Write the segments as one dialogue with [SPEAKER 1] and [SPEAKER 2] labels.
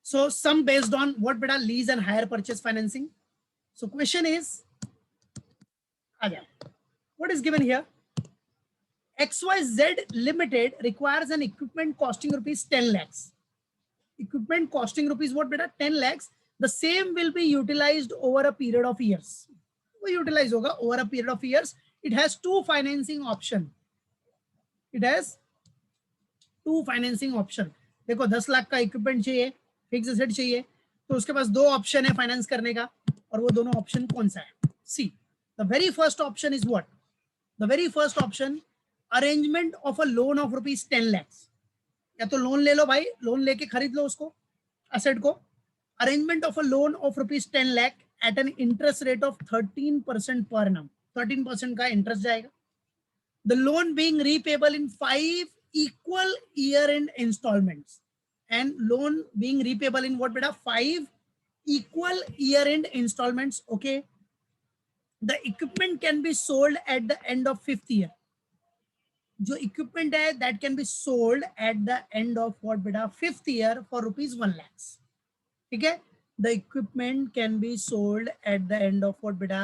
[SPEAKER 1] So some based on what beta lease and hire purchase financing. So question is, what is given here? XYZ Limited requires an equipment costing rupees 10 lakhs. Equipment costing rupees what beta 10 lakhs. The same will be utilized over a period of years. वो utilize होगा over a period of years. It has two financing option. It has two financing option. देखो 10 लाख का equipment चाहिए, fix asset चाहिए, तो उसके पास दो option है फाइनेंस करने का, और वो दोनों ऑप्शन कौन सा है? C, the very first option is what? The very first option, arrangement of a loan of rupees 10 lakhs. या तो लोन ले लो भाई, लोन लेके खरीद लो उसको, असेट को. Arrangement of a loan of rupees 10 lakh at an interest rate of 13% per annum. 13% का interest जाएगा. The loan being repayable in 5 equal year-end installments, and loan being repayable in what beta 5 equal year-end installments. Okay, the equipment can be sold at the end of 5th year. जो equipment है that can be sold at the end of what beta 5th year for rupees 1 lakhs. ठीक है, the equipment can be sold at the end of what beta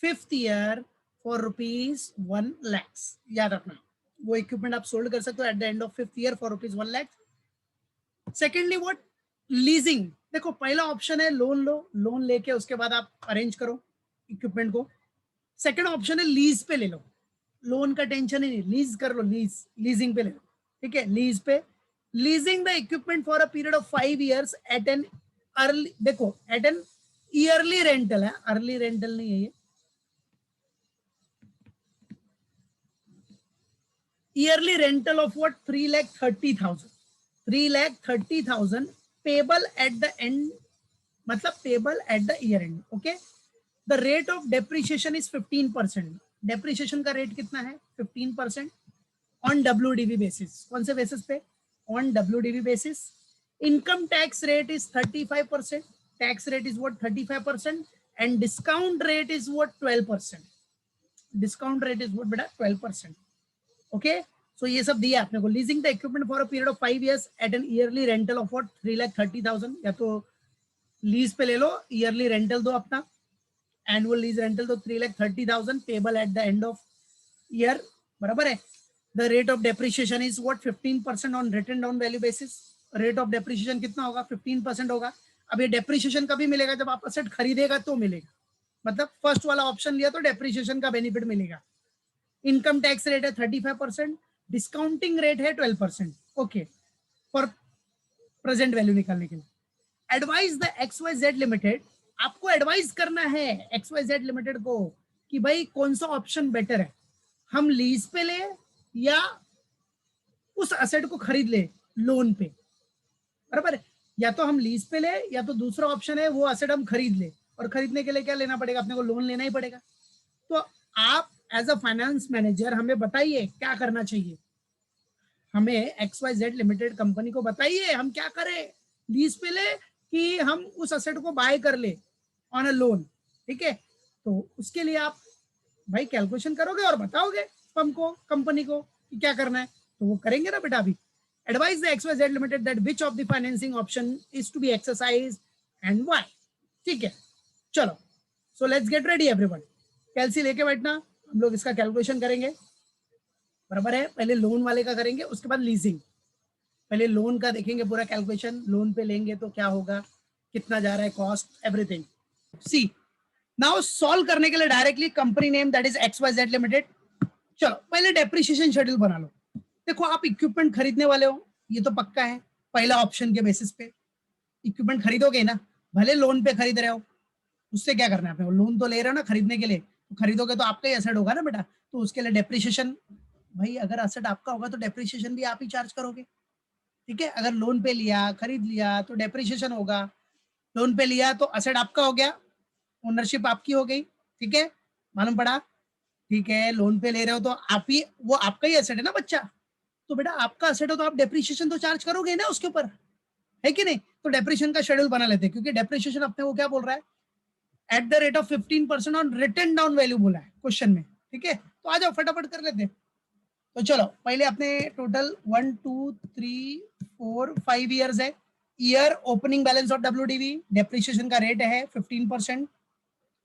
[SPEAKER 1] 5th year for rupees 1 lakhs. याद रखना, वो equipment आप sold कर सकते हो at the end of 5th year for rupees 1 lakh. Secondly what? Leasing. देखो पहला ऑप्शन है लोन लो, लोन लेके उसके बाद आप अरेंज करो इक्विपमेंट को. सेकेंड ऑप्शन है लीज पे ले लो, लोन का टेंशन ही नहीं, लीज कर लो, लीजिंग पे ले लो. ठीक है, लीज पे. Leasing the equipment for a period of 5 years at an early, देखो एट एन ईयरली रेंटल है, अर्ली रेंटल नहीं है ये, yearly rental of what? 3,30,000. 3,30,000 payable at the end, मतलब payable at the year end. Okay, the rate of depreciation is 15%. depreciation का rate कितना है? 15% on WDV basis. कौन से basis पे? On WDV basis. Income tax rate is 35%. tax rate is what? 35%. and discount rate is what? 12%. discount rate is what beta? 12%. Okay, so ये सब दिया आपने को. Leasing the equipment for a period of 5 years at an early rental of what? 3,30,000. या तो lease पे ले लो, yearly rental दो अपना, एनुअल लीज रेंटल दो 3,30,000 payable at the end of year. बराबर है. The rate of depreciation is what? 15% on written down value basis. Rate of depreciation कितना होगा? 15% होगा. अब ये डेप्रिशिएशन कभी मिलेगा? जब आप असेट खरीदेगा तो मिलेगा. मतलब फर्स्ट वाला ऑप्शन लिया तो डेप्रिशिएशन का बेनिफिट मिलेगा. इनकम टैक्स रेट है 35%, डिस्काउंटिंग रेट है 12%. ओके, फॉर प्रेजेंट वैल्यू निकालने के लिए. एडवाइज द XYZ लिमिटेड, आपको एडवाइज करना है XYZ लिमिटेड को कि भाई कौन सा ऑप्शन बेटर है, हम लीज पे ले या उस असेट को खरीद ले लोन पे. बराबर है, या तो हम लीज पे ले या तो दूसरा ऑप्शन है वो असेट हम खरीद ले, और खरीदने के लिए क्या लेना पड़ेगा? अपने को लोन लेना ही पड़ेगा. तो आप एज अ फाइनेंस मैनेजर हमें बताइए क्या करना चाहिए. हमें XYZ लिमिटेड कंपनी को बताइए हम क्या करें, लीज पे ले कि हम उस असेट को बाय कर ले ऑन अ लोन. ठीक है, तो उसके लिए आप भाई कैलकुलेशन करोगे और बताओगे हमको, कंपनी को कि क्या करना है, तो वो करेंगे ना बेटा. अभी advise the XYZ limited that which of the financing option is to be exercise and why. ठीक है, चलो, so let's get ready everyone. Calci लेके बैठना, हम लोग इसका कैलकुलेशन करेंगे. बराबर है, पहले लोन वाले का करेंगे, उसके बाद लीजिंग. पहले लोन का देखेंगे पूरा कैलकुलेशन, लोन पे लेंगे तो क्या होगा, कितना जा रहा है कॉस्ट, एवरीथिंग. सी, नाउ सॉल्व करने के लिए directly company name that is XYZ limited. चलो पहले डेप्रिसिएशन शेड्यूल बना लो. देखो आप इक्विपमेंट खरीदने वाले हो, ये तो पक्का है, पहला ऑप्शन के बेसिस पे इक्विपमेंट खरीदोगे ना, भले लोन पे खरीद रहे हो, उससे क्या करना है आपने, लोन तो ले रहे हो ना खरीदने के लिए, तो खरीदोगे तो आपका ही एसेट होगा ना बेटा, तो उसके लिए डेप्रिसिएशन, भाई अगर एसेट आपका होगा तो डेप्रिसिएशन भी आप ही चार्ज करोगे. ठीक है, अगर लोन पे लिया, खरीद लिया तो डेप्रिसिएशन होगा. लोन पे लिया तो एसेट आपका हो गया, ओनरशिप आपकी हो गई. ठीक है, मालूम पड़ा. ठीक है, लोन पे ले रहे हो तो आप ही, वो आपका ही एसेट है ना बच्चा, तो बेटा आपका एसेट हो तो आप डेप्रिसिएशन तो चार्ज करोगे ना उसके ऊपर, है कि नहीं. तो डेप्रिसिएशन का शेड्यूल बना लेते हैं, क्योंकि डेप्रिसिएशन अपने को क्या बोल रहा है, at the rate of 15% on written down value बोला है क्वेश्चन में. ठीक है, तो आ जाओ फटाफट कर लेते हैं. तो चलो पहले अपने टोटल 1 2 3 4 5 ईयर्स है, year opening balance of WDV, depreciation का रेट है 15%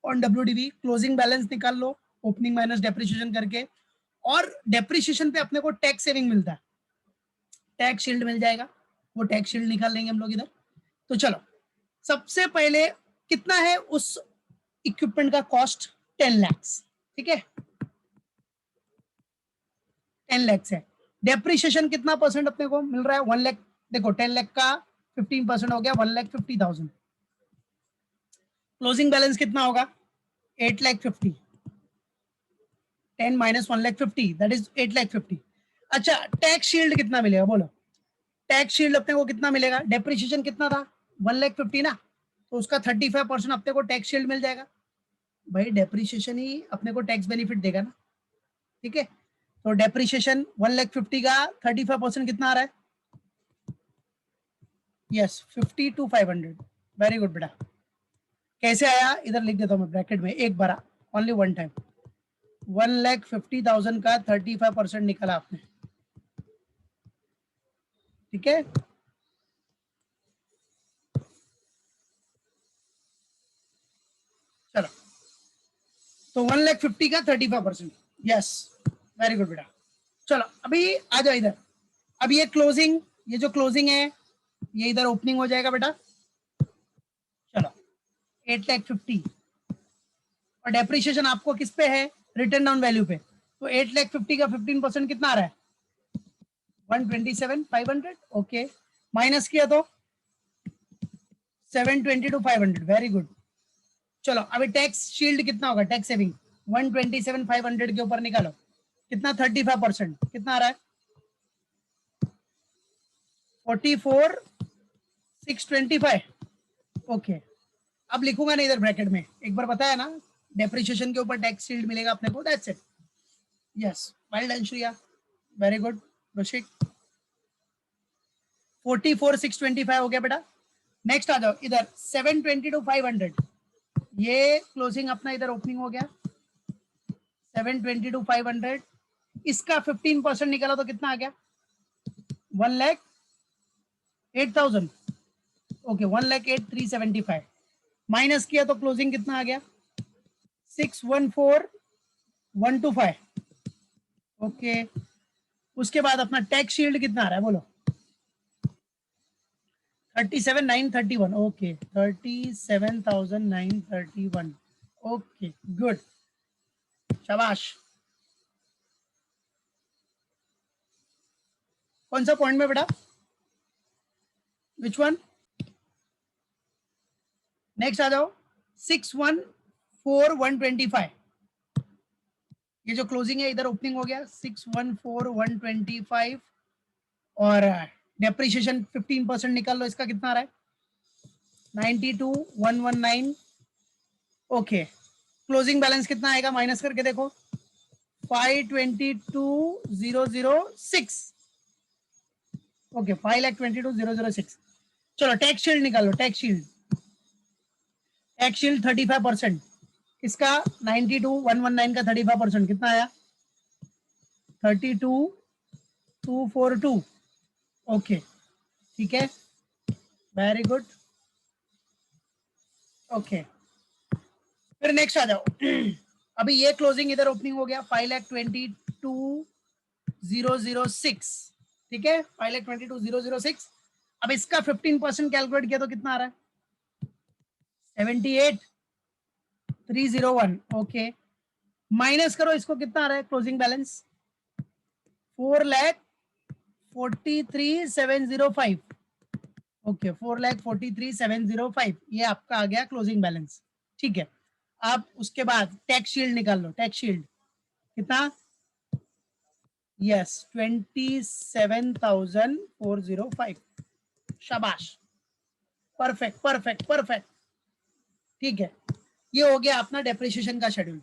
[SPEAKER 1] ऑन डब्ल्यूडीवी, क्लोजिंग बैलेंस निकाल लो ओपनिंग माइनस डेप्रिसिएशन करके, और डेप्रिसिएशन पे अपने को टैक्स सेविंग मिलता है, टैक्स शील्ड मिल जाएगा, वो टैक्स शील्ड निकाल लेंगे हम लोग इधर। तो चलो सबसे पहले कितना है उस इक्विपमेंट का कॉस्ट, 10 लाख, ठीक है 10 लाख है। डेप्रिसिएशन कितना परसेंट अपने को मिल रहा है, 1 लाख, देखो 10 लाख का 15% हो गया 1,50,000। क्लोजिंग बैलेंस कितना होगा, 8,50,000, 10 माइनस 1,50,000 दैट इज 8,50,000। अच्छा टैक्स शील्ड कितना मिलेगा बोलो, टैक्स शील्ड अपने को कितना मिलेगा, डेप्रिसिएशन कितना था 1,50,000 ना, तो उसका 35% अपने को टैक्स शील्ड मिल जाएगा। भाई डेप्रिसिएशन ही अपने को टैक्स बेनिफिट देगा ना, ठीक है। तो डेप्रिसिएशन 1,50,000 का 35% कितना आ रहा है, यस 50 to 500। वेरी गुड बेटा, कैसे आया इधर लिख देता हूँ मैं ब्रैकेट में, एक बार ओनली वन टाइम, 1,50,000 का 35% निकाला आपने, ठीक है। चलो तो 1,50,000 का 35%, यस वेरी गुड बेटा। चलो अभी आ जाओ इधर, अब ये क्लोजिंग, ये जो क्लोजिंग है ये इधर ओपनिंग हो जाएगा बेटा। चलो 8,50,000 और डेप्रिसिएशन आपको किस पे है, रिटर्न डाउन वैल्यू पे, तो 8,50,000 का 15% कितना आ रहा है, 127,500, ओके, माइनस किया तो 722,500, वेरी गुड। चलो अभी टैक्स शील्ड कितना होगा, टैक्स सेविंग 127,500 के ऊपर निकालो कितना, 35%, कितना आ रहा है 44,625, ओके। अब लिखूंगा नहीं इधर ब्रैकेट में, एक बार बताया ना डेप्रिसिएशन के ऊपर टैक्स शील्ड मिलेगा अपने को, that's it, yes well done Shriya, very good Rishik. 44,625 हो गया बेटा। नेक्स्ट आ जाओ इधर 722,500, ये क्लोजिंग अपना इधर ओपनिंग हो गया 722,500, इसका 15% निकाला तो कितना आ गया 1,08,000, ओके 1,08,375, माइनस किया तो क्लोजिंग कितना आ गया 614,125, ओके। उसके बाद अपना टैक्स शील्ड कितना आ रहा है बोलो, 37,931, ओके 37,931, ओके गुड, शाबाश। कौन सा पॉइंट में बेटा, विच वन, नेक्स्ट आ जाओ 614,125, ये जो क्लोजिंग है इधर ओपनिंग हो गया 614,125, और डेप्रिसिएशन 15% निकाल लो, इसका कितना आ रहा है 92,119, ओके। क्लोजिंग बैलेंस कितना आएगा माइनस करके देखो 522,006, ओके 5,22,006। चलो टैक्स शील्ड निकालो, टैक्स शील्ड, टैक्स शील्ड 35%, इसका 92,119 का 35% कितना आया 32,242, ओके ठीक है वेरी गुड, ओके। फिर नेक्स्ट आ जाओ अभी ये क्लोजिंग इधर ओपनिंग हो गया 5,22,006, ठीक है 5,22,006। अब इसका 15% कैलकुलेट किया तो कितना आ रहा है 78,301, ओके। माइनस करो इसको, कितना आ रहा है क्लोजिंग बैलेंस 4,43,705, ओके 4,43,705, ये आपका आ गया क्लोजिंग बैलेंस, ठीक है। अब उसके बाद टैक्स शील्ड निकाल लो, टैक्स शील्ड कितना, यस 27,405, शाबाश, परफेक्ट परफेक्ट परफेक्ट, ठीक है। ये हो गया अपना डेप्रिसिएशन का शेड्यूल,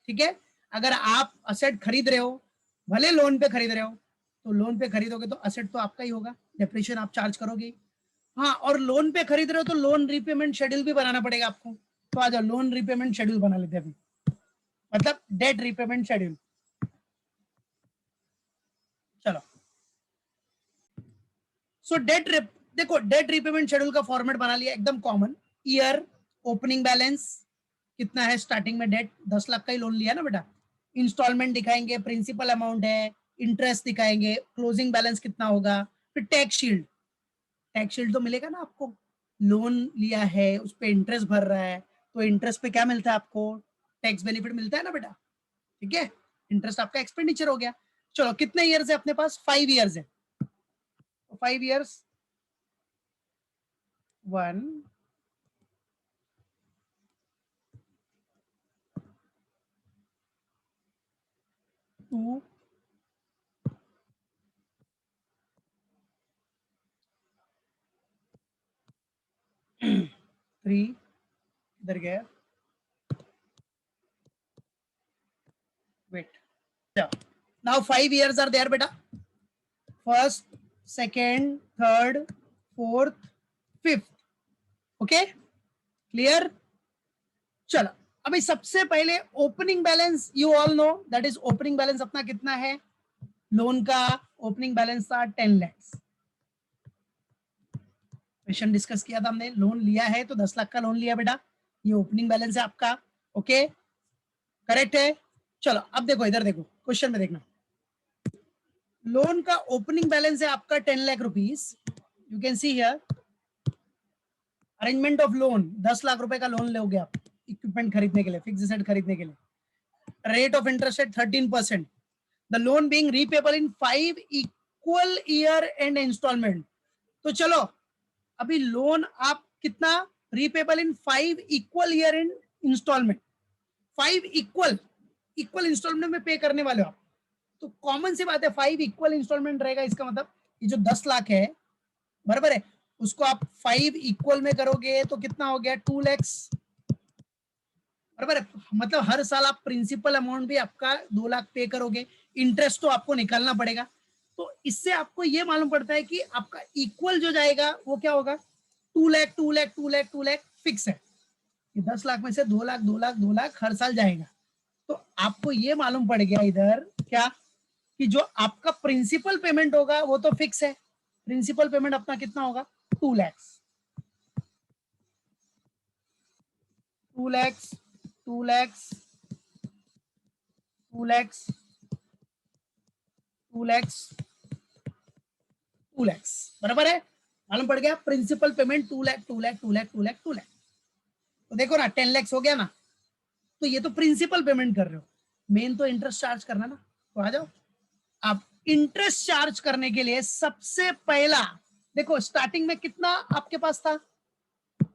[SPEAKER 1] ठीक है। अगर आप असेट खरीद रहे हो, भले लोन पे खरीद रहे हो, तो लोन पे खरीदोगे तो असेट तो आपका ही होगा, डेप्रिसिएशन आप चार्ज करोगे, हाँ। और लोन पे खरीद रहे हो तो लोन रीपेमेंट शेड्यूल भी बनाना पड़ेगा आपको, तो आ जाओ लोन रीपेमेंट शेड्यूल बना लेते हैं अभी, मतलब डेट रीपेमेंट शेड्यूल। चलो सो डेट, देखो डेट रीपेमेंट शेड्यूल का फॉर्मेट बना लिया एकदम कॉमन. ईयर, ओपनिंग बैलेंस कितना है स्टार्टिंग में, डेट 10 लाख का ही लोन लिया ना बेटा. इंस्टॉलमेंट दिखाएंगे, प्रिंसिपल अमाउंट है, इंटरेस्ट दिखाएंगे, क्लोजिंग बैलेंस कितना होगा, फिर टैक्स शील्ड. टैक्स शील्ड तो मिलेगा ना आपको, लोन लिया है उस पर इंटरेस्ट भर रहा है तो इंटरेस्ट पे क्या मिलता है आपको, टैक्स बेनिफिट मिलता है ना बेटा. ठीक है, इंटरेस्ट आपका एक्सपेंडिचर हो गया. चलो कितने ईयर्स है अपने पास, 5 ईयर्स है. 5 ईयर्स, 1 2 3, इधर गया, wait. Now 5 years are there बेटा, first, second, third, fourth, fifth. Okay, clear. चलो अभी सबसे पहले opening balance, you all know that is opening balance अपना कितना है, लोन का ओपनिंग बैलेंस था 10 lakhs. क्वेश्चन डिस्कस किया था हमने, लोन लिया है तो 10 लाख का लोन लिया बेटा, ये ओपनिंग बैलेंस है आपका. ओके, करेक्ट है. चलो अब देखो, इधर देखो, क्वेश्चन में देखना, लोन का ओपनिंग बैलेंस है आपका 10 lakh rupees. You can see here, arrangement of loan, 10 lakh रुपए का लोन लोगे आप इक्विपमेंट खरीदने के लिए, फिक्स एसेट खरीदने के लिए. Rate of interest at 13%. The loan being repayable in 5 equal year end instalment. तो चलो अभी लोन आप कितना, repayable in 5 equal year end instalment. 5 equal equal instalment में पे करने वाले हो आप. तो कॉमन सी बात है 5 इक्वल इंस्टॉलमेंट रहेगा, इसका मतलब ये जो 10 लाख है बराबर है, उसको आप 5 इक्वल में करोगे तो कितना हो गया, 2 lakhs बराबर है. मतलब हर साल आप प्रिंसिपल अमाउंट भी आपका 2 लाख पे करोगे, इंटरेस्ट तो आपको निकालना पड़ेगा. तो इससे आपको ये मालूम पड़ता है कि आपका इक्वल जो जाएगा वो क्या होगा, 2 लाख 2 लाख 2 लाख 2 लाख फिक्स है. ये 10 लाख में से 2 लाख 2 लाख 2 लाख हर साल जाएगा. तो आपको ये मालूम पड़ गया इधर क्या, कि जो आपका प्रिंसिपल पेमेंट होगा वो तो फिक्स है. प्रिंसिपल पेमेंट अपना कितना होगा, 2 lakhs 2 lakhs 2 lakhs 2 lakhs 2 lakhs 2 lakhs बराबर है. मालूम पड़ गया, प्रिंसिपल पेमेंट 2 लाख 2 लाख 2 लाख 2 लाख 2 लाख. तो देखो ना 10 lakhs हो गया ना, तो ये तो प्रिंसिपल पेमेंट कर रहे हो, मेन तो इंटरेस्ट चार्ज करना ना. तो आ जाओ, आप इंटरेस्ट चार्ज करने के लिए सबसे पहला देखो, स्टार्टिंग में कितना आपके पास था,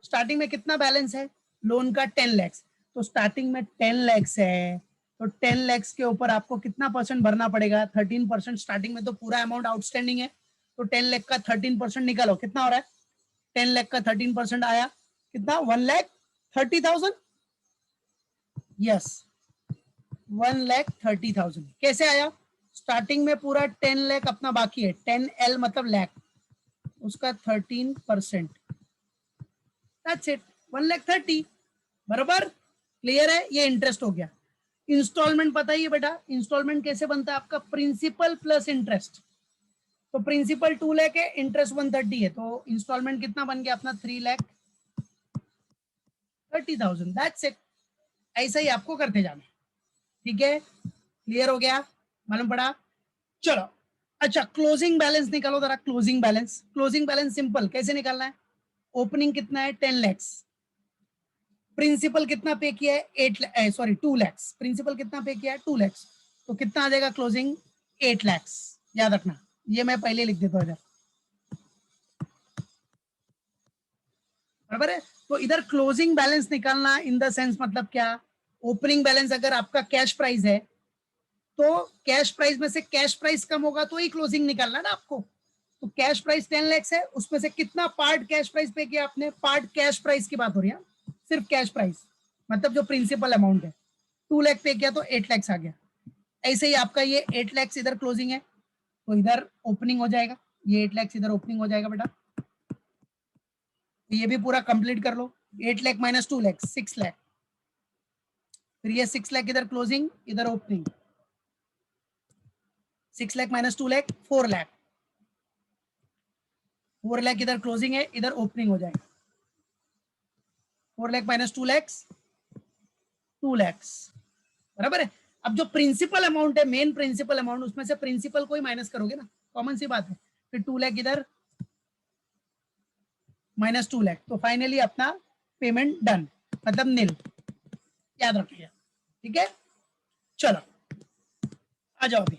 [SPEAKER 1] स्टार्टिंग में कितना बैलेंस है लोन का, 10 lakhs. तो स्टार्टिंग में 10 lakhs है, तो 10 lakhs के ऊपर आपको कितना परसेंट भरना पड़ेगा, 13%. स्टार्टिंग में तो पूरा अमाउंट आउटस्टैंडिंग है, तो 10 लाख का 13% निकालो, कितना हो रहा है, 10 लाख का 13% आया कितना, 1,30,000. यस, 1,30,000. कैसे आया, स्टार्टिंग में पूरा 10 लाख अपना बाकी है, 10L मतलब लाख, उसका 13%, दैट्स इट, 1,30,000 बराबर. क्लियर है, ये इंटरेस्ट हो गया. इंस्टॉलमेंट पता ही है बेटा, इंस्टॉलमेंट कैसे बनता है आपका, प्रिंसिपल प्लस इंटरेस्ट. तो प्रिंसिपल 2 लाख है, इंटरेस्ट 130 है, तो इंस्टॉलमेंट कितना बन गया अपना, 3,30,000. दैट्स इट, ऐसा ही आपको करते जाना. ठीक है, क्लियर हो गया, मालूम पड़ा. चलो अच्छा, क्लोजिंग बैलेंस निकालो जरा. Closing balance, closing balance simple, कैसे निकालना है, ओपनिंग कितना है 10 lakhs, प्रिंसिपल कितना पे किया है 2 lakhs, प्रिंसिपल कितना पे किया है 2 lakhs, तो कितना आ जाएगा क्लोजिंग, 8 lakhs. याद रखना, ये मैं पहले लिख देता हूँ इधर, बराबर है. तो इधर क्लोजिंग बैलेंस निकालना इन द सेंस मतलब क्या, ओपनिंग बैलेंस अगर आपका कैश प्राइस है तो कैश प्राइस में से कैश प्राइस कम होगा तो ही क्लोजिंग निकालना ना आपको. तो कैश प्राइस 10 lakhs है, उसमें से कितना पार्ट कैश प्राइस पे किया आपने, पार्ट कैश प्राइस की बात हो रही है, सिर्फ कैश प्राइस मतलब जो प्रिंसिपल अमाउंट है, 2 लाख पे किया तो 8 lakhs आ गया. ऐसे ही आपका ये 8 lakhs इधर क्लोजिंग है, तो इधर ओपनिंग हो जाएगा, ये 8 lakhs इधर ओपनिंग हो जाएगा बेटा. ये भी पूरा कंप्लीट कर लो, 8 लाख माइनस 2 लाख 6 लाख, फिर ये 6 लाख इधर क्लोजिंग इधर ओपनिंग, 6 लाख माइनस 2 लाख 4 लाख, 4 लाख इधर क्लोजिंग है, इधर ओपनिंग हो जाएगा। 4 लाख माइनस 2 लाख, 2 लाख, बराबर है। अब जो प्रिंसिपल अमाउंट है, मेन प्रिंसिपल अमाउंट, उसमें से प्रिंसिपल को ही माइनस करोगे ना, कॉमन सी बात है। फिर 2 लाख इधर माइनस 2 लाख, तो फाइनली अपना पेमेंट डन, मतलब नील, याद रखिए, ठीक है। चलो आ जाओ अभी।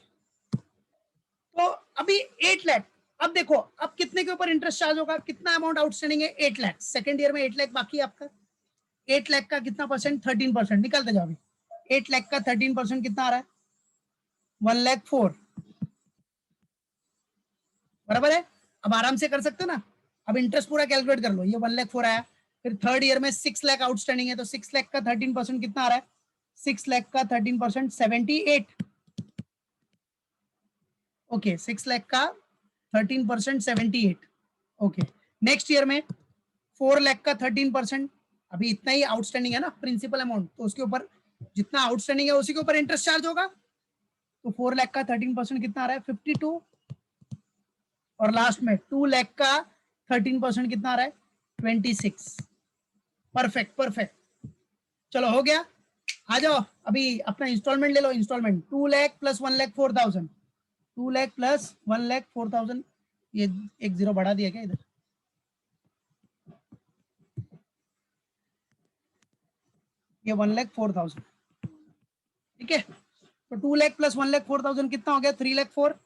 [SPEAKER 1] तो अभी 8 लाख, अब देखो अब कितने के ऊपर इंटरेस्ट चार्ज होगा, कितना अमाउंट आउटस्टैंडिंग है, 8 लाख, सेकंड ईयर में 8 लाख बाकी है आपका। 8 लाख का कितना परसेंट, 13%, निकालते जाओ अभी। 8 लाख का 13% कितना आ रहा है, 1 लाख 4, बराबर है। अब आराम से कर सकते हो ना, अब इंटरेस्ट पूरा कैलकुलेट कर लो, ये 1 लाख 4 आया। फिर थर्ड ईयर में 6 लाख आउटस्टैंडिंग है, तो 6 लाख का 13% कितना आ रहा है, 6 लाख का 13% 78, ओके 6 लाख का 13% 78, ओके। नेक्स्ट ईयर में 4 लाख का 13%, अभी इतना ही आउटस्टैंडिंग है ना प्रिंसिपल अमाउंट, तो उसके ऊपर जितना आउटस्टैंडिंग है उसी के ऊपर इंटरेस्ट चार्ज होगा। तो 4 लाख का 13% कितना आ रहा है, 52, और लास्ट में 2 लाख का 13% कितना आ रहा है, 26। परफेक्ट परफेक्ट, चलो हो गया। आ जाओ अभी अपना इंस्टॉलमेंट ले लो, instalment 2 lakh plus 1 lakh 4,000, 2 lakh plus 1 lakh 4,000, ये एक जीरो बढ़ा दिया क्या इधर, ये 1 लाख 4,000, ठीक है। तो 2 लाख प्लस 1 लाख 4,000 कितना हो गया, 3 लाख 4।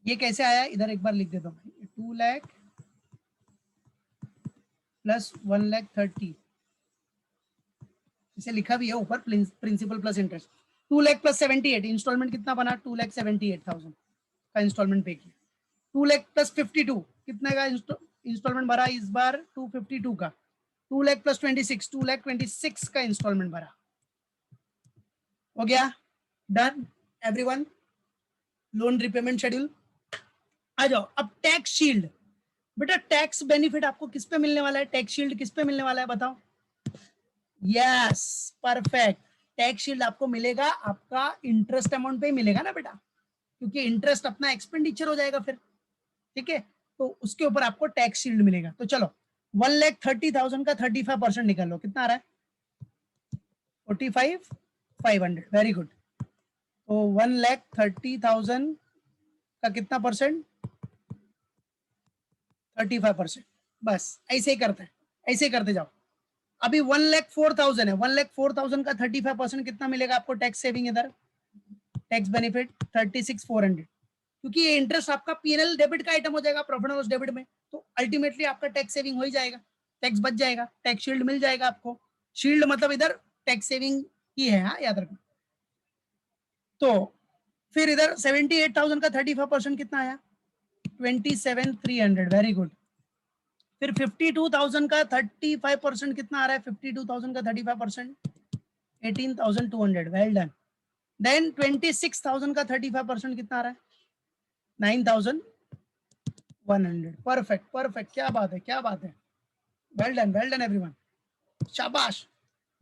[SPEAKER 1] ये कैसे आया, इधर एक बार लिख देता हूँ, 2 लाख प्लस 1 लाख 30, इसे लिखा भी है ऊपर, principal plus interest. 2 lakh plus 78, instalment कितना बना, 2 लाख 78,000 का इंस्टॉलमेंट पे किया। 2 लाख प्लस 52, कितने का इंस्टॉलमेंट भरा इस बार, 252 का। 2 लाख प्लस 26, 2 लाख 26 का इंस्टॉलमेंट भरा, हो गया done everyone. Loan repayment schedule, आ जाओ अब टैक्स शील्ड। बेटा टैक्स बेनिफिट आपको किस पे मिलने वाला है, टैक्स शील्ड किस पे मिलने वाला है बताओ। यस परफेक्ट, टैक्स शील्ड आपको मिलेगा आपका इंटरेस्ट अमाउंट पे ही मिलेगा ना बेटा, क्योंकि इंटरेस्ट अपना एक्सपेंडिचर हो जाएगा फिर, ठीक है। तो उसके ऊपर आपको टैक्स शील्ड मिलेगा। तो चलो 1,30,000 का 35% निकाल लो, कितना आ रहा है, 45,500, वेरी गुड। तो 1,30,000 का कितना परसेंट, 35%, बस ऐसे ही करते हैं, ऐसे ही करते जाओ। अभी 1,04,000 है, 1,04,000 का 35% कितना मिलेगा आपको टैक्स सेविंग, इधर टैक्स बेनिफिट 36,400, क्योंकि ये इंटरेस्ट आपका पीएनएल डेबिट का आइटम हो जाएगा, प्रॉफिट एंड लॉस डेबिट में, तो अल्टीमेटली आपका टैक्स सेविंग हो ही जाएगा, टैक्स बच जाएगा, टैक्स शील्ड मिल जाएगा आपको। शील्ड मतलब इधर टैक्स सेविंग ही है, हाँ याद रखना। तो फिर इधर 78,000 का 35% कितना आया, 27,300, वेरी गुड। फिर 52,000 का 35% कितना आ रहा है, 52,000 का 35%, 18,200, वेल डन। देन 26,000 का 35% कितना आ रहा है, 9,100, परफेक्ट परफेक्ट, क्या बात है क्या बात है, वेल डन एवरीवन, शाबाश,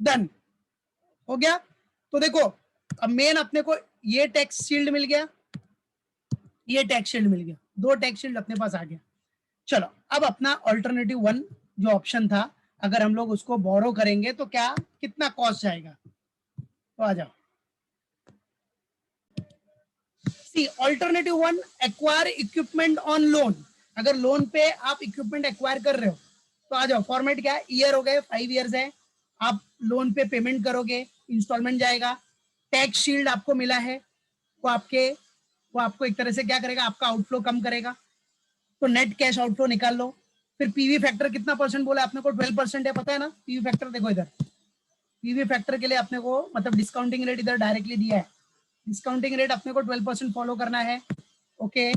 [SPEAKER 1] डन हो गया। तो देखो अब मेन अपने को ये टैक्स शील्ड मिल गया, ये टैक्स शील्ड मिल गया, दो टैक्स शील्ड अपने पास आ गया। चलो अब अपना ऑल्टरनेटिव वन जो ऑप्शन था, अगर हम लोग उसको बोरो करेंगे तो क्या कितना कॉस्ट जाएगा, तो आ जाओ। C alternative one, acquire equipment on loan, अगर लोन पे आप इक्विपमेंट एक्वायर कर रहे हो तो आ जाओ। फॉर्मेट क्या है, ईयर हो गए 5 ईयर्स है, आप लोन पे पेमेंट करोगे, इंस्टॉलमेंट जाएगा, टैक्स शील्ड आपको मिला है, वो आपको एक तरह से क्या करेगा, आपका आउटफ्लो कम करेगा, तो नेट कैश आउटफ्लो निकाल लो। फिर पीवी फैक्टर कितना परसेंट बोला आपने को, 12% है, पता है ना पीवी फैक्टर, देखो इधर पीवी फैक्टर के लिए अपने को मतलब डिस्काउंटिंग रेट इधर डायरेक्टली दिया है, डिस्काउंटिंग रेट अपने को 12% फॉलो करना है, ओके।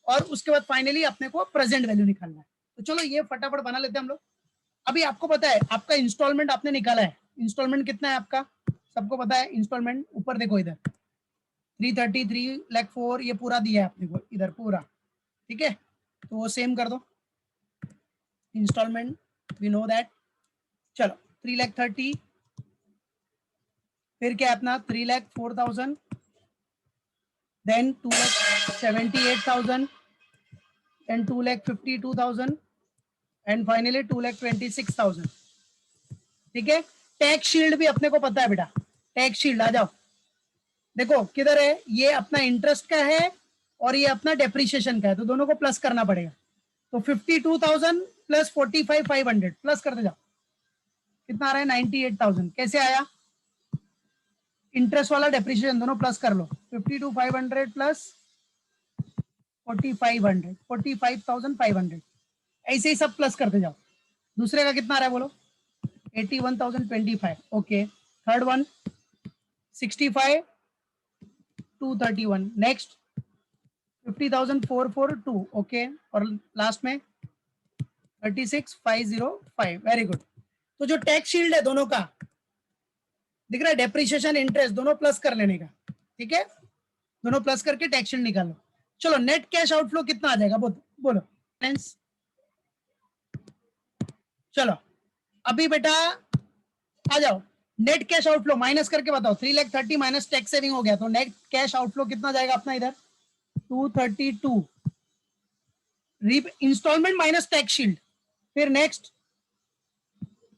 [SPEAKER 1] और उसके बाद फाइनली अपने को प्रेजेंट वैल्यू निकालना है। तो चलो ये फटाफट बना लेते हैं हम लोग। अभी आपको पता है आपका इंस्टॉलमेंट आपने निकाला है, इंस्टॉलमेंट कितना है आपका, सबको पता है इंस्टॉलमेंट, ऊपर देखो इधर 333 लाख 4, ये पूरा दिया है अपने को इधर पूरा, ठीक है। तो वो सेम कर दो, इंस्टॉलमेंट वी नो दैट। चलो 3,30,000, फिर क्या अपना 3,04,000, then 2,78,000, then 2,52,000 एंड फाइनली 2,26,000। ठीक है, टैक्स शील्ड भी अपने को पता है बेटा, टैक्स शील्ड आ जाओ। देखो किधर है, ये अपना इंटरेस्ट का है और ये अपना डेप्रिसिएशन का है, तो दोनों को प्लस करना पड़ेगा। तो 52,000 प्लस 45,500 प्लस करते जाओ, कितना आ रहा है 98,000। कैसे आया, इंटरेस्ट वाला डेप्रिसिएशन दोनों प्लस कर लो, 52,500 प्लस 4,500 45,500, ऐसे ही सब प्लस करते जाओ। दूसरे का कितना आ रहा है बोलो, 81,025। Okay, third one 65,231, next 50,442। Okay, और लास्ट में 36,505। Very good. तो जो टैक्स शील्ड है दोनों का दिख रहा है, डेप्रिसिएशन इंटरेस्ट दोनों प्लस कर लेने का। ठीक है, दोनों प्लस करके टैक्स शील्ड निकालो। चलो नेट कैश आउटफ्लो कितना आ जाएगा बोलो। चलो अभी बेटा आ जाओ, नेट कैश आउटफ्लो माइनस करके बताओ। 3,30,000 माइनस टैक्स सेविंग हो गया, तो नेट कैश आउटफ्लो कितना जाएगा अपना इधर 232। इंस्टॉलमेंट माइनस टैक्स शील्ड, फिर नेक्स्ट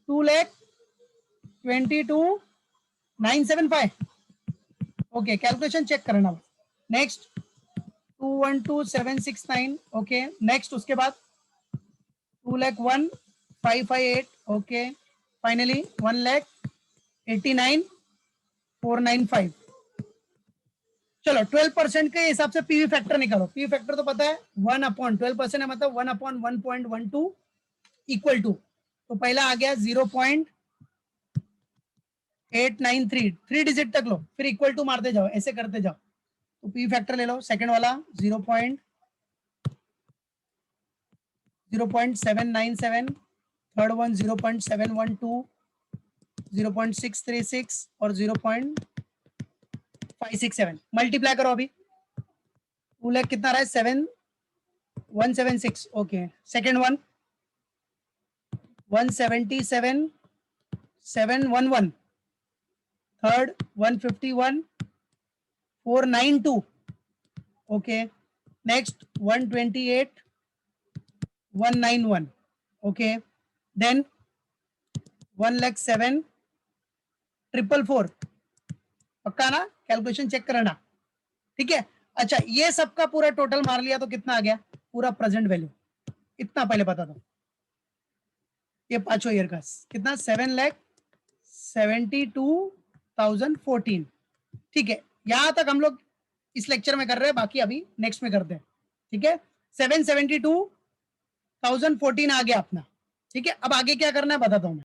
[SPEAKER 1] 2,22,975। ओके, कैलकुलेशन चेक करना। नेक्स्ट 212,769। ओके, नेक्स्ट उसके बाद 2,01,558। Okay, finally 1,89,495। चलो 12% के हिसाब से पीवी फैक्टर निकालो। पीवी फैक्टर तो पता है 1/12% है, मतलब 1/1.12 इक्वल टू, तो पहला आ गया 0.893, 3 डिजिट तक लो, फिर इक्वल टू मारते जाओ, ऐसे करते जाओ। तो पीवी फैक्टर ले लो। सेकंड वाला 0.797, थर्ड वन 0.712, 0.636 और 0.567। मल्टीप्लाई करो अभी, 2 लाख कितना रहा है 7,176। Okay, second one 177,711, third 151,492। Okay, next 128,191। Okay, then 1,07,444। पक्का ना, कैलकुलेशन चेक करना। ठीक है, अच्छा ये सबका पूरा टोटल मार लिया तो कितना आ गया पूरा प्रेजेंट वैल्यू, इतना पहले बता दो। ये पांचों ईयर का कितना 7,72,014। ठीक है, यहां तक हम लोग इस लेक्चर में कर रहे हैं, बाकी अभी नेक्स्ट में करते हैं। ठीक है, 772,014 आ गया अपना। ठीक है, अब आगे क्या करना है बताता हूं मैं।